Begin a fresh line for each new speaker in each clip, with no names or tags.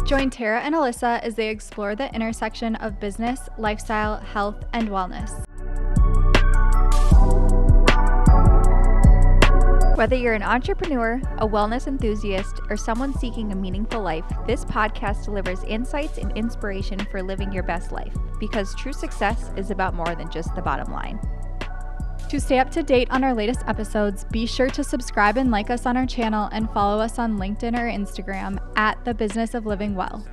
Join Tera and Alyssa as they explore the intersection of business, lifestyle, health, and wellness. Whether you're an entrepreneur, a wellness enthusiast, or someone seeking a meaningful life, this podcast delivers insights and inspiration for living your best life, because true success is about more than just the bottom line. To stay up to date on our latest episodes, be sure to subscribe and like us on our channel and follow us on LinkedIn or Instagram at The Business of Living Well.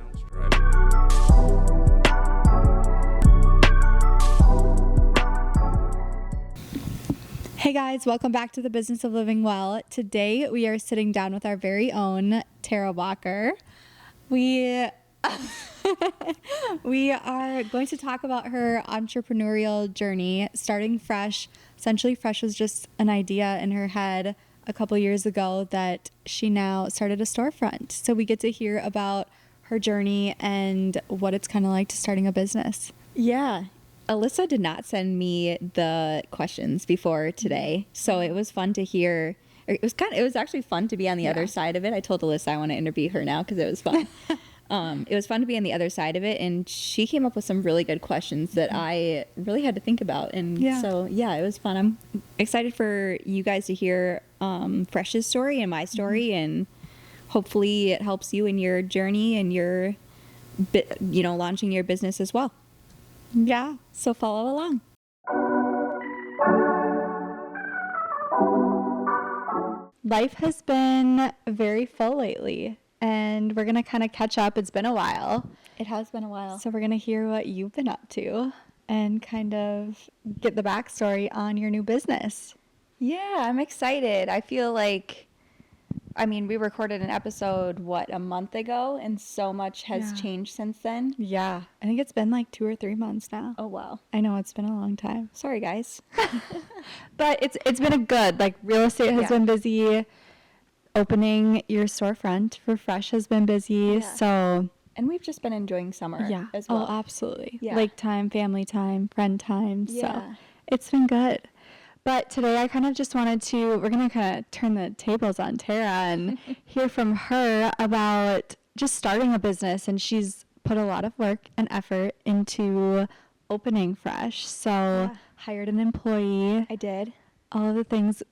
Hey guys, welcome back to The Business of Living Well. Today we are sitting down with our very own Tera Walker. We are going to talk about her entrepreneurial journey, starting fresh. Essentially, fresh was just an idea in her head a couple years ago that she now started a storefront. So we get to hear about her journey and what it's kind of like to starting a business.
Yeah. Alyssa did not send me the questions before today, so it was fun to hear. It was actually fun to be on the other side of it. I told Alyssa I want to interview her now because it was fun. It was fun to be on the other side of it, and she came up with some really good questions that I really had to think about. And so, it was fun. I'm excited for you guys to hear Fresh's story and my story, and hopefully it helps you in your journey and your, launching your business as well.
Yeah.
So follow along.
Life has been very full lately, and we're going to kind of catch up. It's been a while.
It has been a while.
So we're going to hear what you've been up to and kind of get the backstory on your new business.
Yeah, I'm excited. I feel like, we recorded an episode, a month ago, and so much has changed since then.
Yeah. I think it's been like 2 or 3 months now.
Oh, wow.
I know, it's been a long time.
Sorry, guys.
But it's been a good, real estate has been busy. Opening your storefront for Fresh has been busy.
Yeah.
So.
And we've just been enjoying summer as well.
Oh, absolutely.
Yeah.
Lake time, family time, friend time.
Yeah.
So it's been good. But today I kind of just wanted to, we're going to kind of turn the tables on Tera and hear from her about just starting a business. And she's put a lot of work and effort into opening Fresh. So hired an employee.
I did.
All of the things.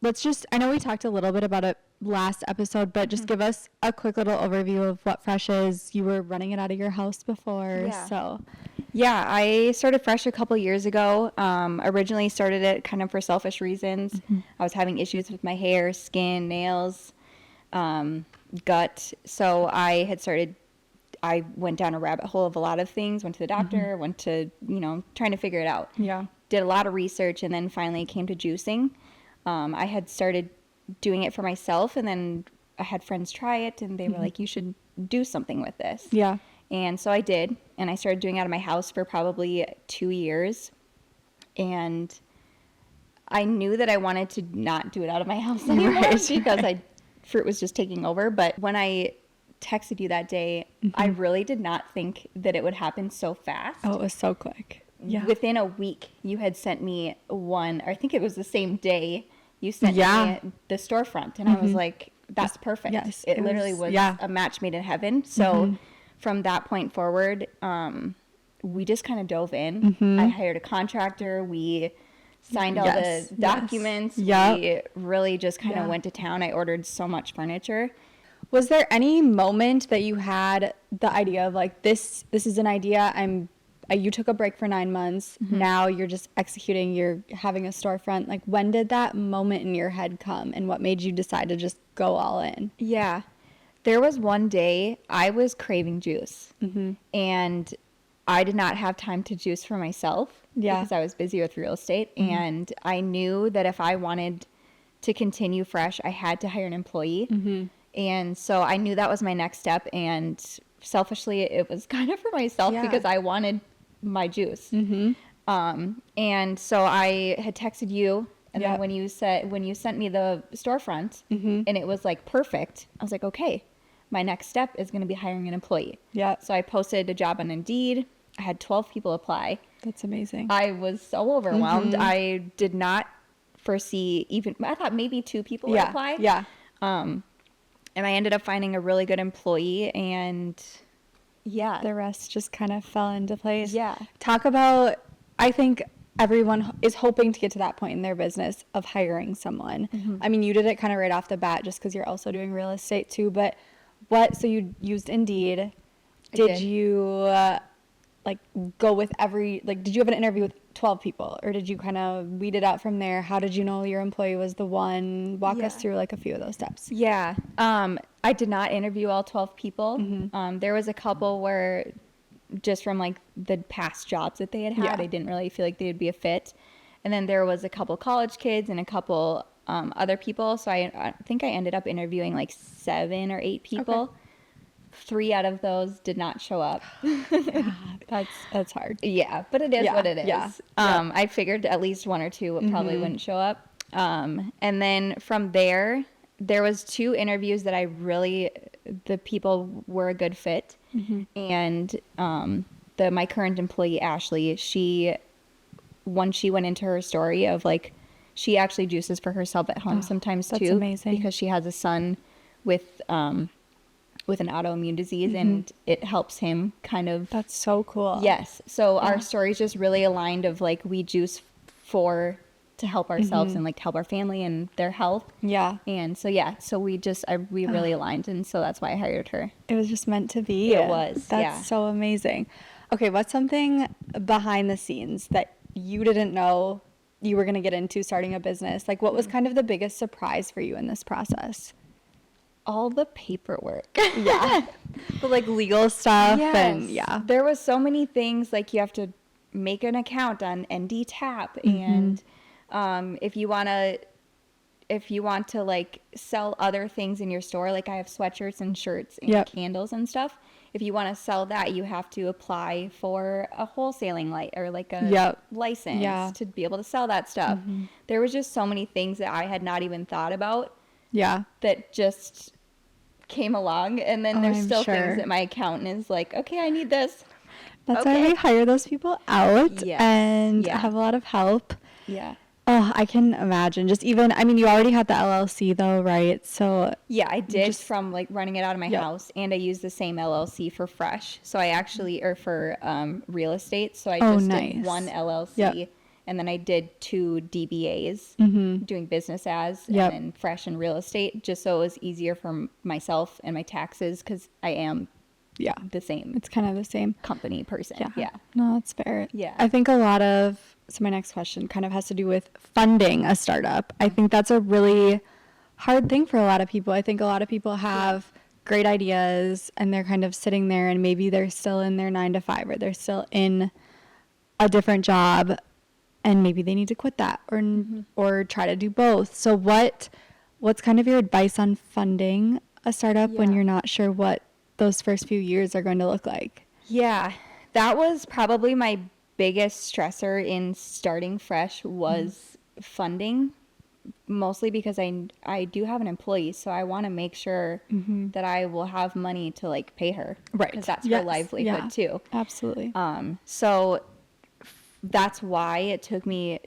I know we talked a little bit about it last episode, but just give us a quick little overview of what Fresh is. You were running it out of your house before.
Yeah.
So.
Yeah, I started Fresh a couple years ago. Originally started it kind of for selfish reasons. Mm-hmm. I was having issues with my hair, skin, nails, gut. So I went down a rabbit hole of a lot of things, went to the doctor, went to, trying to figure it out.
Yeah.
Did a lot of research and then finally came to juicing. I had started doing it for myself, and then I had friends try it and they were like, you should do something with this.
Yeah.
And so I did, and I started doing it out of my house for probably 2 years. And I knew that I wanted to not do it out of my house anymore because fruit was just taking over. But when I texted you that day, I really did not think that it would happen so fast.
Oh, it was so quick. Yeah.
Within a week, you had sent me one, or I think it was the same day, you sent me the storefront. And I was like, that's perfect.
Yes,
it literally was a match made in heaven. So from that point forward, we just kind of dove in. I hired a contractor. We signed all the documents. We really just kind of went to town. I ordered so much furniture.
Was there any moment that you had the idea of this is an idea, you took a break for 9 months. Now you're just executing, you're having a storefront. When did that moment in your head come, and what made you decide to just go all in?
Yeah. There was one day I was craving juice, and I did not have time to juice for myself because I was busy with real estate. And I knew that if I wanted to continue Fresh, I had to hire an employee. And so I knew that was my next step. And selfishly, it was kind of for myself because I wanted my juice. And so I had texted you. And then when you sent me the storefront and it was perfect, I was like, okay, my next step is going to be hiring an employee.
Yeah.
So I posted a job on Indeed. I had 12 people apply.
That's amazing.
I was so overwhelmed. I did not foresee I thought maybe 2 people would apply.
Yeah.
And I ended up finding a really good employee, and Yeah.
the rest just kind of fell into place.
Yeah.
Talk about, I think everyone is hoping to get to that point in their business of hiring someone. I mean, you did it kind of right off the bat just because you're also doing real estate too, but so you used Indeed. Did you go with did you have an interview with 12 people, or did you kind of weed it out from there? How did you know your employee was the one? Walk us through like a few of those steps.
Yeah. I did not interview all 12 people. There was a couple where just from like the past jobs that they had, I didn't really feel like they would be a fit. And then there was a couple college kids and a couple other people. So I think I ended up interviewing like 7 or 8 people. Okay. 3 out of those did not show up.
Yeah, that's hard.
Yeah, but it is what it is.
Yeah.
I figured at least 1 or 2 probably wouldn't show up. And then from there was 2 interviews that the people were a good fit. And my current employee, Ashley, when she went into her story of like, she actually juices for herself at home sometimes too. That's
amazing.
Because she has a son with an autoimmune disease, and it helps him kind of.
That's so cool.
Yes. So our stories just really aligned of like, we juice to help ourselves and like help our family and their health.
Yeah.
And so, we really aligned. And so that's why I hired her.
It was just meant to be.
It was.
That's so amazing. Okay. What's something behind the scenes that you didn't know you were going to get into starting a business? Like, what was kind of the biggest surprise for you in this process?
All the paperwork.
Yeah. The like legal stuff.
Yes.
And
there was so many things, like you have to make an account on ND Tap, and if you want to like sell other things in your store, like I have sweatshirts and shirts and candles and stuff. If you want to sell that, you have to apply for a wholesaling or like a license to be able to sell that stuff. There was just so many things that I had not even thought about. Yeah. That just came along, and then there's still things that my accountant is like, okay, I need this.
That's why we hire those people out and have a lot of help. Yeah. Oh, I can imagine. Just even, I mean, you already had the LLC though, right? So
yeah, I did from like running it out of my house, and I used the same LLC for Fresh. So I actually, or for real estate. So I just did one LLC. And then I did 2 DBAs, doing business as, and then Fresh and real estate, just so it was easier for myself and my taxes, because I am the same.
It's kind of the same
company person. Yeah.
No, that's fair.
Yeah.
I think so my next question kind of has to do with funding a startup. I think that's a really hard thing for a lot of people. I think a lot of people have great ideas, and they're kind of sitting there, and maybe they're still in their 9 to 5, or they're still in a different job, and maybe they need to quit that or try to do both. So what's kind of your advice on funding a startup when you're not sure what those first few years are going to look like?
Yeah, that was probably my biggest stressor in starting Fresh was funding, mostly because I do have an employee, so I want to make sure that I will have money to like pay her. Right. Because that's her livelihood too.
Absolutely.
So that's why it took me,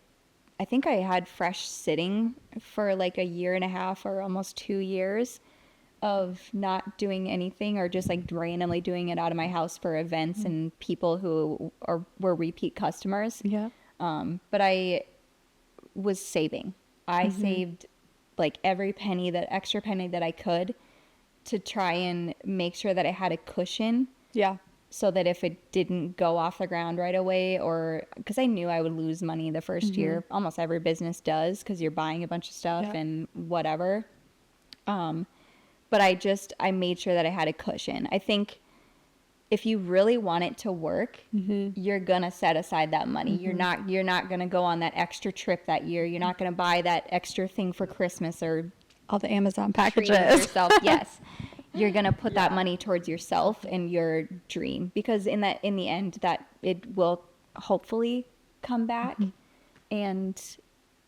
I think I had Fresh sitting for like a year and a half or almost 2 years of not doing anything, or just like randomly doing it out of my house for events and people who were repeat customers. Yeah. But I was saving. I saved like every extra penny that I could to try and make sure that I had a cushion. Yeah. So that if it didn't go off the ground right away, or because I knew I would lose money the first year, almost every business does, because you're buying a bunch of stuff and whatever. But I made sure that I had a cushion. I think if you really want it to work, you're gonna set aside that money. You're not gonna go on that extra trip that year. You're not gonna buy that extra thing for Christmas or
all the Amazon packages.
Yourself. Yes. You're going to put that money towards yourself and your dream, because in the end that it will hopefully come back, and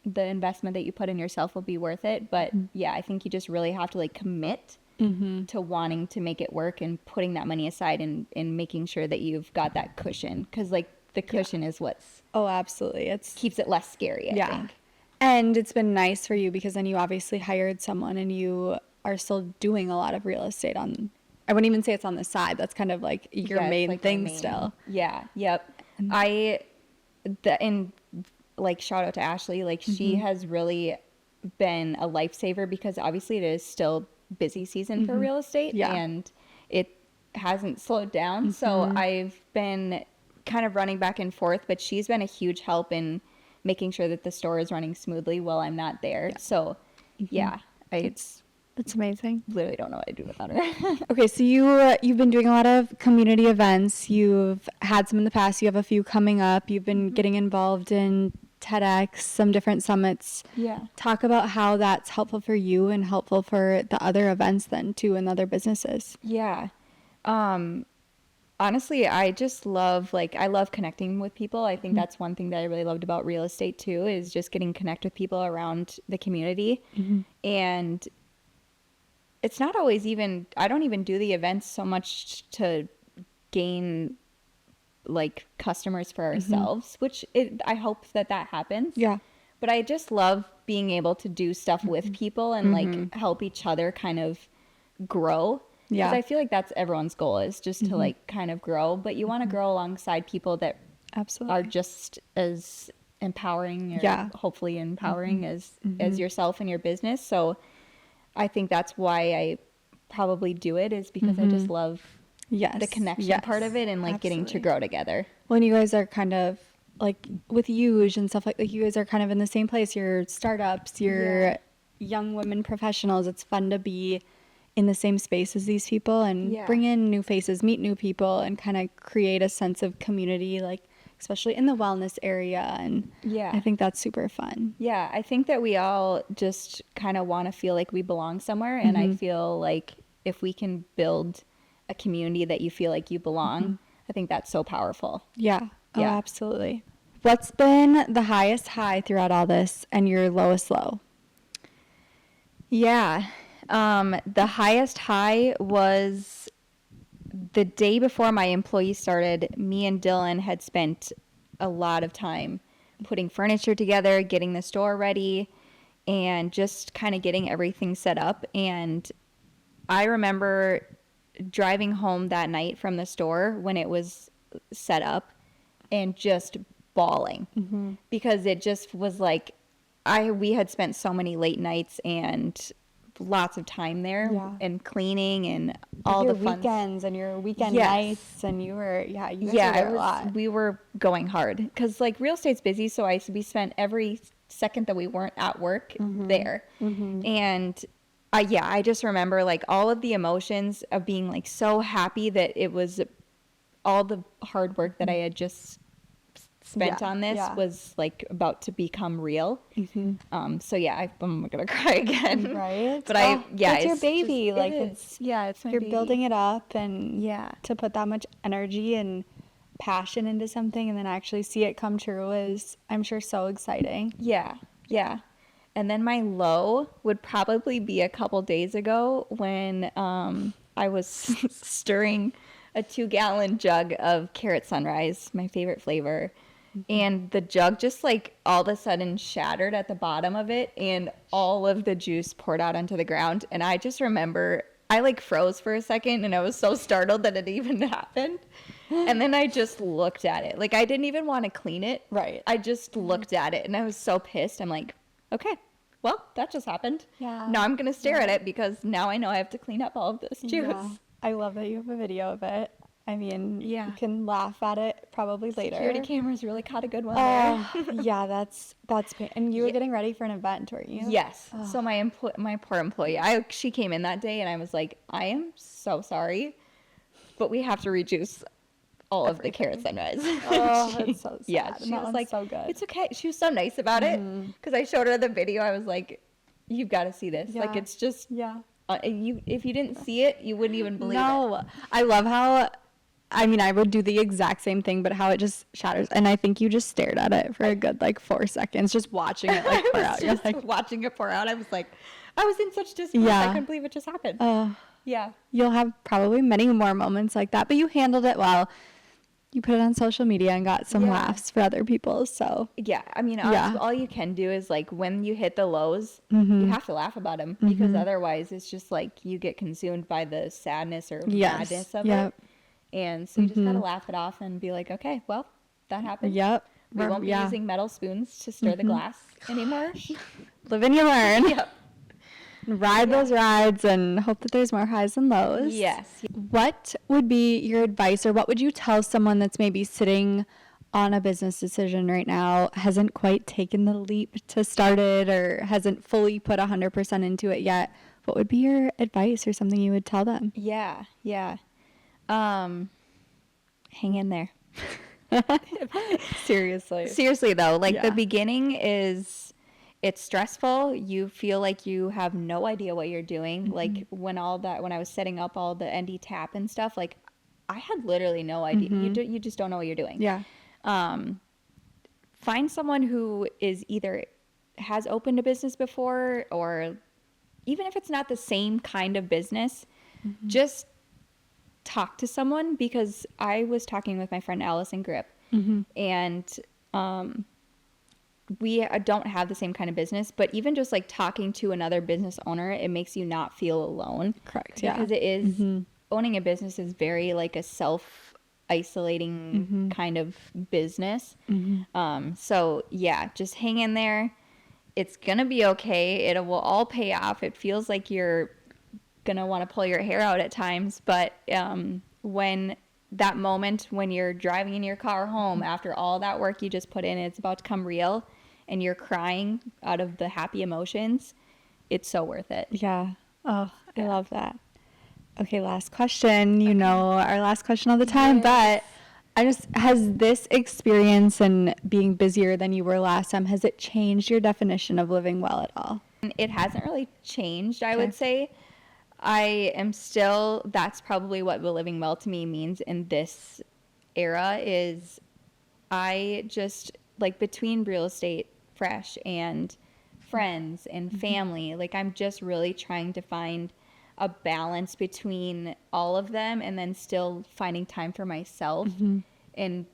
the investment that you put in yourself will be worth it. But I think you just really have to like commit to wanting to make it work, and putting that money aside, and making sure that you've got that cushion, because like the cushion is what's
absolutely, it's
keeps it less scary, I think.
And it's been nice for you, because then you obviously hired someone, and you are still doing a lot of real estate on I wouldn't even say it's on the side. That's kind of like your main
like
thing still.
Yeah. Yep. And like shout out to Ashley. Like she has really been a lifesaver because obviously it is still busy season for real estate and it hasn't slowed down. So I've been kind of running back and forth, but she's been a huge help in making sure that the store is running smoothly while I'm not there. So
That's amazing.
Literally don't know what I do without her.
Okay, so you've been doing a lot of community events. You've had some in the past. You have a few coming up. You've been getting involved in TEDx, some different summits.
Yeah.
Talk about how that's helpful for you and helpful for the other events then too and other businesses.
Yeah. Honestly, I just love I love connecting with people. I think that's one thing that I really loved about real estate too, is just getting connect with people around the community. And it's not always even, I don't even do the events so much to gain like customers for ourselves, which I hope that happens.
Yeah.
But I just love being able to do stuff with people and like help each other kind of grow.
Yeah.
Because I feel like that's everyone's goal, is just to like kind of grow, but you want to grow alongside people that
Absolutely
are just as empowering or hopefully empowering as yourself and your business. So I think that's why I probably do it, is because I just love the connection part of it and like getting to grow together.
When you guys are kind of like with Huge and stuff like you guys are kind of in the same place. You're startups, you're young women professionals. It's fun to be in the same space as these people and bring in new faces, meet new people, and kind of create a sense of community, like especially in the wellness area. And I think that's super fun.
Yeah, I think that we all just kind of want to feel like we belong somewhere. And I feel like if we can build a community that you feel like you belong, I think that's so powerful.
Yeah. Oh, absolutely. What's been the highest high throughout all this and your lowest low?
Yeah. The highest high was the day before my employee started. Me and Dylan had spent a lot of time putting furniture together, getting the store ready, and just kind of getting everything set up. And I remember driving home that night from the store when it was set up and just bawling because it just was like we had spent so many late nights and lots of time there and cleaning and all
your
the fun
weekends and your weekend nights, and you were you guys were there a lot.
We were going hard because like real estate's busy, so we spent every second that we weren't at work there. And I just remember like all of the emotions of being like so happy that it was all the hard work that I had just spent on this was like about to become real. So I'm gonna cry again.
Right.
But
it's your baby.
It's my
you're
baby.
building it up, and to put that much energy and passion into something and then actually see it come true is, I'm sure, so exciting.
Yeah. And then my low would probably be a couple days ago when I was stirring a 2-gallon jug of carrot sunrise, my favorite flavor. And the jug just like all of a sudden shattered at the bottom of it, and all of the juice poured out onto the ground. And I just remember I like froze for a second, and I was so startled that it even happened. And then I just looked at it. Like I didn't even want to clean it.
Right.
I just looked at it and I was so pissed. I'm like, okay, well, that just happened.
Yeah.
Now I'm going to stare at it because now I know I have to clean up all of this juice.
Yeah. I love that you have a video of it. I mean, you can laugh at it probably later.
Security cameras really caught a good one there.
Yeah, that's and you were getting ready for an event, weren't you?
Yes. So my poor employee, she came in that day and I was like, I am so sorry, but we have to rejuice all of the carrot sunrise.
Oh, that's so sad.
Yeah, she was like,
so good.
It's okay. She was so nice about it because I showed her the video. I was like, you've got to see this.
Yeah.
Like, it's just if you didn't see it, you wouldn't even believe it.
No, I love how. I mean, I would do the exact same thing, but how it just shatters. And I think you just stared at it for a good, 4 seconds, just watching it, pour out. You're like,
watching it pour out. I was like, I was in such disbelief. I couldn't believe it just happened.
You'll have probably many more moments like that, but you handled it well. you put it on social media and got some laughs for other people. So
yeah, I mean, honestly, all you can do is like when you hit the lows, you have to laugh about them because otherwise it's just like you get consumed by the sadness or madness of it. And so you just gotta laugh it off and be like, okay, well, that happened.
Yep.
We won't be using metal spoons to stir the glass anymore.
Live and you learn.
Yep.
Ride those rides and hope that there's more highs than lows.
Yes.
What would be your advice, or what would you tell someone that's maybe sitting on a business decision right now, hasn't quite taken the leap to start it, or hasn't fully put 100% into it yet? What would be your advice or something you would tell them?
Yeah. Hang in there. Seriously though, like the beginning it's stressful. You feel like you have no idea what you're doing. Like when I was setting up all the ND tap and stuff, like I had literally no idea. You just don't know what you're doing.
Yeah.
Find someone who is either has opened a business before, or even if it's not the same kind of business, just talk to someone, because I was talking with my friend Alyssa Grip, and we don't have the same kind of business, but even just like talking to another business owner, it makes you not feel alone.
Correct. Yeah.
Because it is owning a business is very like a self-isolating kind of business. So yeah, just hang in there. It's gonna be okay. It will all pay off. It feels like you're gonna want to pull your hair out at times, but when that moment when you're driving in your car home after all that work you just put in, it's about to come real and you're crying out of the happy emotions, it's so worth it.
Yeah. Oh, I love that. Okay, last question. You know our last question all the time, but has this experience and being busier than you were last time, has it changed your definition of living well at all?
It hasn't really changed, I would say. I am still, that's probably what living well to me means in this era, is I just, like, between real estate fresh and friends and family, like, I'm just really trying to find a balance between all of them, and then still finding time for myself and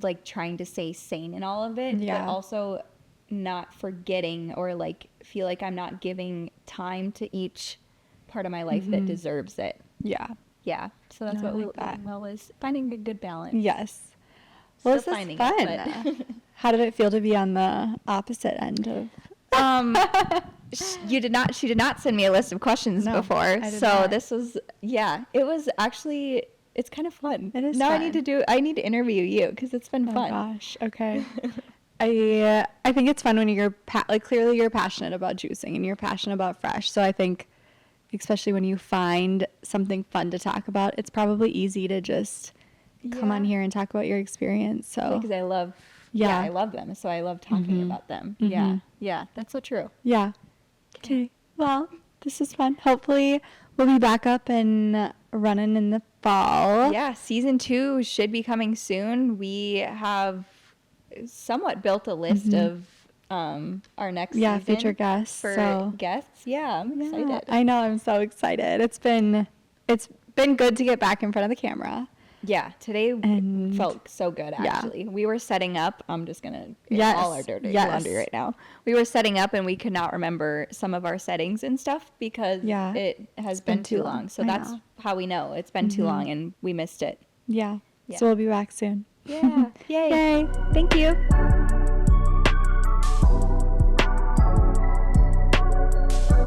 like trying to stay sane in all of it, but also not forgetting or like feel like I'm not giving time to each part of my life that deserves it.
Yeah.
So that's what living well is, finding a good balance.
Yes. Well, this is fun.
It,
How did it feel to be on the opposite end of?
She did not send me a list of questions before, so not. This was it was actually, it's kind of fun.
It is
now
fun.
I need to interview you because it's been fun.
Oh gosh, okay. I think it's fun when you're clearly you're passionate about juicing and you're passionate about fresh, so I think especially when you find something fun to talk about, it's probably easy to just come on here and talk about your experience. So
because I love I love them, so I love talking about them. Yeah, that's so true.
Yeah. Okay. Well, this is fun. Hopefully we'll be back up and running in the fall.
Yeah, season 2 should be coming soon. We have somewhat built a list of our next season
future guests.
For guests. Yeah, I'm excited.
I know, I'm so excited. It's been good to get back in front of the camera.
Yeah, today felt so good, actually. We were setting up. I'm just going to all our dirty laundry right now. We were setting up, and we could not remember some of our settings and stuff because it has been too long. So that's how we know. It's been too long, and we missed it.
Yeah. So we'll be back soon.
Yeah. Yay. Thank you.